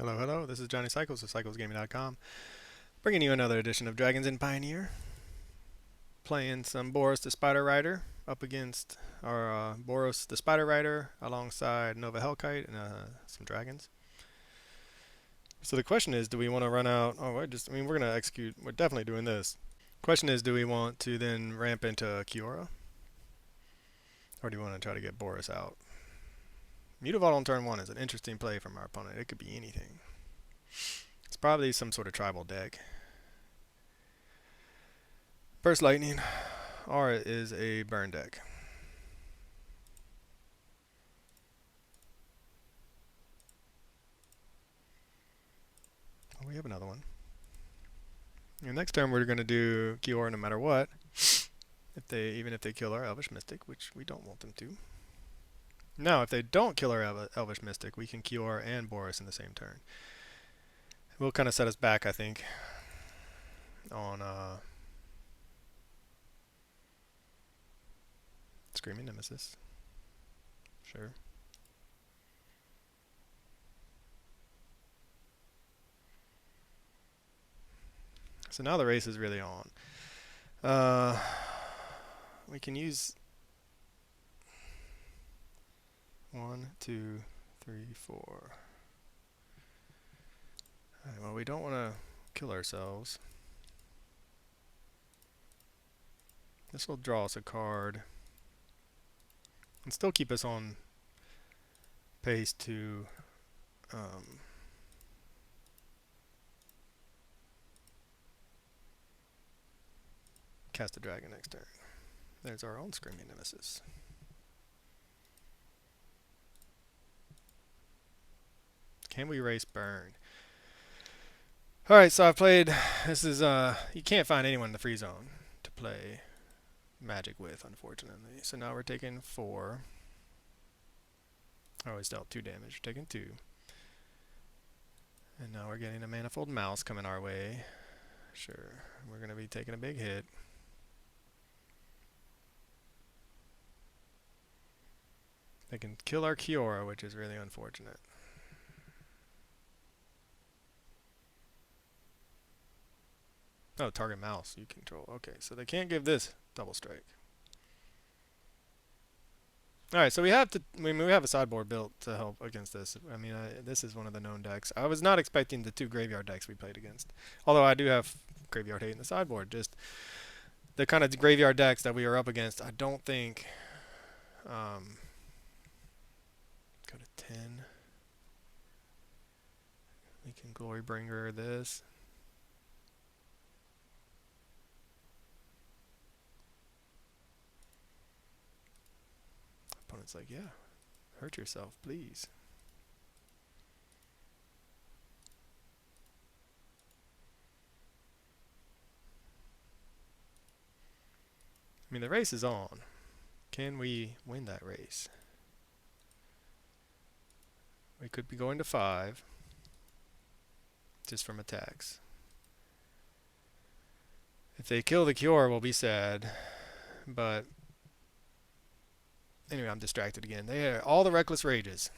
Hello, hello. This is Johnny Cycles of CyclesGaming.com, bringing you another edition of Dragons in Pioneer. Playing some Boros the Spider Rider up against our Boros the Spider Rider alongside Nova Hellkite and some dragons. So the question is, do we want to run out? We're going to execute. We're definitely doing this. Question is, do we want to then ramp into Kiora? Or do we want to try to get Boros out? Mutavault on turn 1 is an interesting play from our opponent. It could be anything. It's probably some sort of tribal deck. Burst Lightning. Or it is a burn deck. Oh, we have another one. And next turn we're going to do Kiora no matter what. Even if they kill our Elvish Mystic, which we don't want them to. Now, if they don't kill our Elvish Mystic, we can Kiora and Boros in the same turn. It will kind of set us back, I think, on Screaming Nemesis. Sure. So now the race is really on. We can use 1, 2, 3, 4. Alright, well, we don't want to kill ourselves. This will draw us a card and still keep us on pace to cast a dragon next turn. There's our own Screaming Nemesis. Can we race burn? Alright, so I've played, this is, you can't find anyone in the free zone to play Magic with, unfortunately. So now we're taking 4. Oh, he's dealt 2 damage, we're taking 2. And now we're getting a Manifold Mouse coming our way. Sure, we're going to be taking a big hit. They can kill our Kiora, which is really unfortunate. Oh, target mouse you control. Okay, so they can't give this double strike. Alright, so we have a sideboard built to help against this. This is one of the known decks. I was not expecting the 2 graveyard decks we played against. Although I do have graveyard hate in the sideboard. Just the kind of graveyard decks that we are up against, I don't think... go to 10. We can Glorybringer this. Opponent's like, yeah, hurt yourself, please. I mean, the race is on. Can we win that race? We could be going to 5 just from attacks. If they kill the Kiora, we'll be sad. But anyway, I'm distracted again. They are all the Reckless Rages.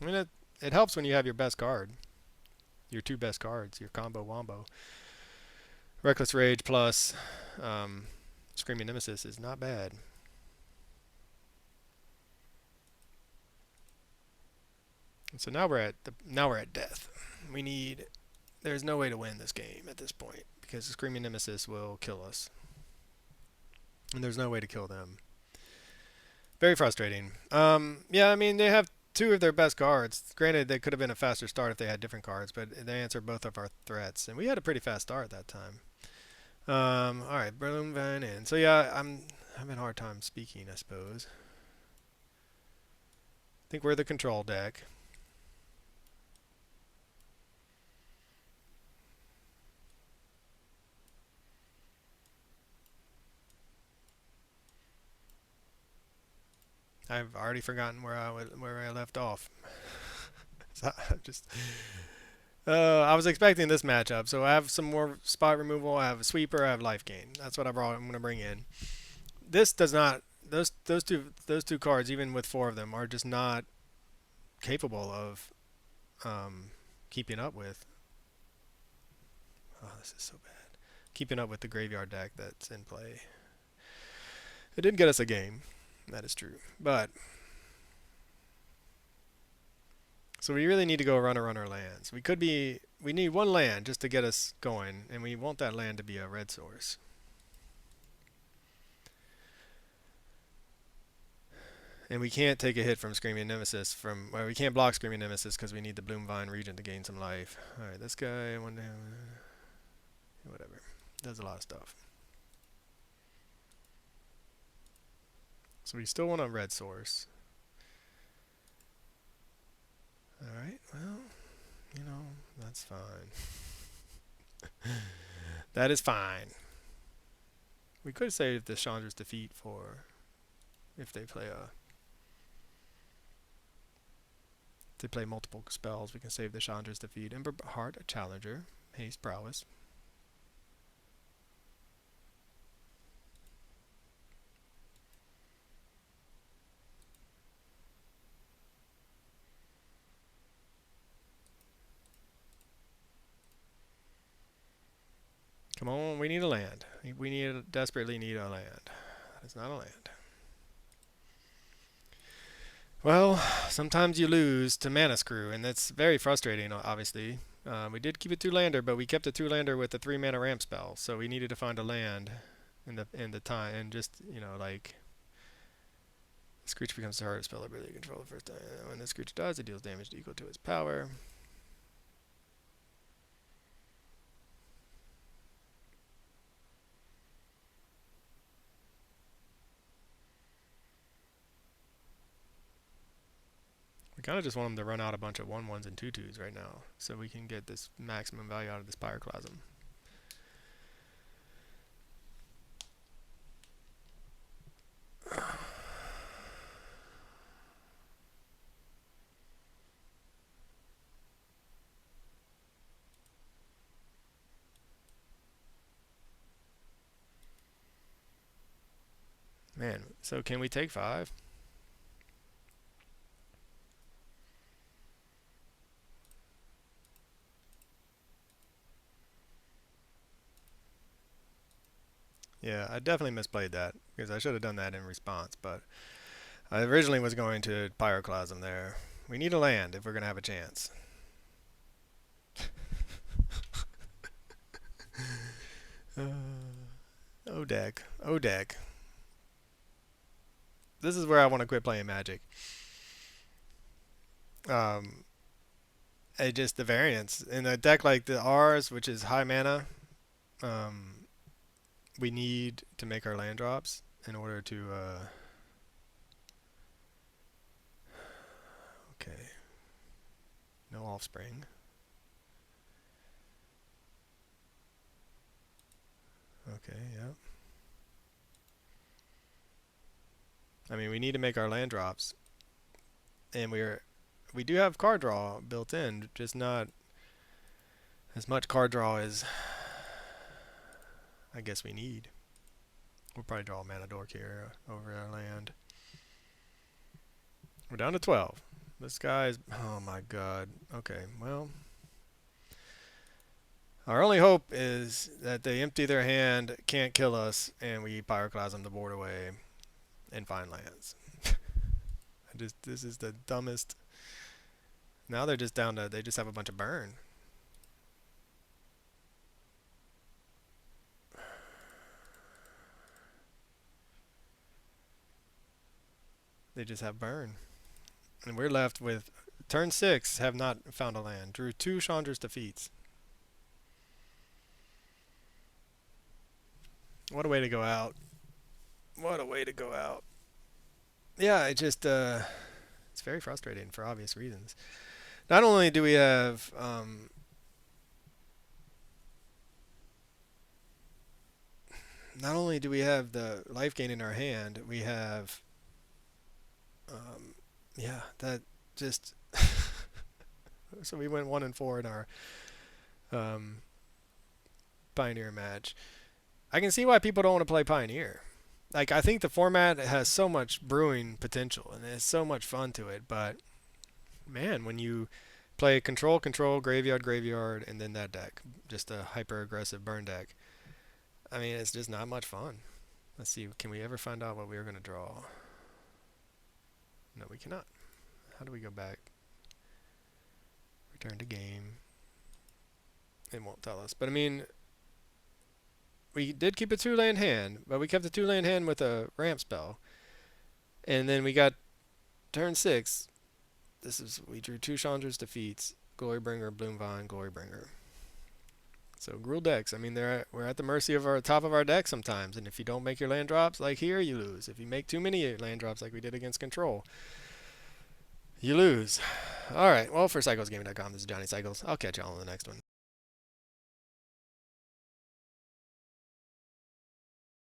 I mean, it helps when you have your best card. Your 2 best cards, your combo wombo. Reckless Rage plus Screaming Nemesis is not bad. And so now we're at death. There's no way to win this game at this point because the Screaming Nemesis will kill us. And there's no way to kill them. Very frustrating. Yeah, I mean, they have 2 of their best cards. Granted, they could have been a faster start if they had different cards, but they answered both of our threats. And we had a pretty fast start that time. Alright, Bloom Van in. So yeah, I'm having a hard time speaking, I suppose. I think we're the control deck. I've already forgotten where I left off. So I was expecting this matchup, so I have some more spot removal. I have a sweeper. I have life gain. That's what I'm going to bring in. This does not. Those two cards, even with 4 of them, are just not capable of keeping up with. Oh, this is so bad. Keeping up with the graveyard deck that's in play. It did get us a game. That is true. But so we really need to go run our lands. We need one land just to get us going, and we want that land to be a red source. And we can't take a hit from Screaming Nemesis well, we can't block Screaming Nemesis because we need the Bloomvine Regent to gain some life. Alright, this guy, whatever. Does a lot of stuff. So we still want a red source. Alright, well, that's fine. That is fine. We could save the Chandra's Defeat for if they play multiple spells. We can save the Chandra's Defeat. Ember Heart, a Challenger. Haste Prowess. Come on, we need a land. We desperately need a land. That is not a land. Well, sometimes you lose to Mana Screw, and that's very frustrating, obviously. We did keep a 2-lander, but we kept a 2-lander with a 3-mana ramp spell, so we needed to find a land in the time, and just, like... This creature becomes the hardest spell ability to control the first time. When this creature dies, it deals damage equal to its power. We kind of just want them to run out a bunch of 1/1s and 2/2s right now, so we can get this maximum value out of this Pyroclasm. Man, so can we take 5? Yeah, I definitely misplayed that, because I should have done that in response, but I originally was going to Pyroclasm there. We need a land if we're going to have a chance. Oh, deck. Oh, deck. This is where I want to quit playing Magic. Just the variance. In a deck like ours, which is high mana, we need to make our land drops in order to... Okay. No Offspring. Okay, yep. I mean, we need to make our land drops. And we do have card draw built in, just not as much card draw as I guess we need. We'll probably draw a Mana Dork here over our land. We're down to 12. This guy's... Oh my god. Okay, well... Our only hope is that they empty their hand, can't kill us, and we Pyroclasm the board away and find lands. This is the dumbest... Now they're just down to... They just have a bunch of burn. They just have burn. And we're left with... Turn 6, have not found a land. Drew 2 Chandra's Defeats. What a way to go out. What a way to go out. Yeah, it just... it's very frustrating for obvious reasons. Not only do we have... not only do we have the life gain in our hand, we have... yeah, that just... So we went 1-4 in our Pioneer match. I can see why people don't want to play Pioneer. Like, I think the format has so much brewing potential, and there's so much fun to it, but, man, when you play control, control, graveyard, graveyard, and then that deck. Just a hyper aggressive burn deck. I mean, it's just not much fun. Let's see, can we ever find out what we are going to draw? No, we cannot. How do we go back? Return to game. It won't tell us. But I mean, we did keep a 2-land hand, but we kept a 2-land hand with a ramp spell. And then we got turn 6. We drew 2 Chandra's Defeats, Glorybringer, Bloomvine, Glorybringer. So Gruul decks, I mean, we're at the mercy of our top of our deck sometimes, and if you don't make your land drops, like here, you lose. If you make too many land drops like we did against Control, you lose. Alright, well, for CyclesGaming.com, this is Johnny Cycles. I'll catch y'all on the next one.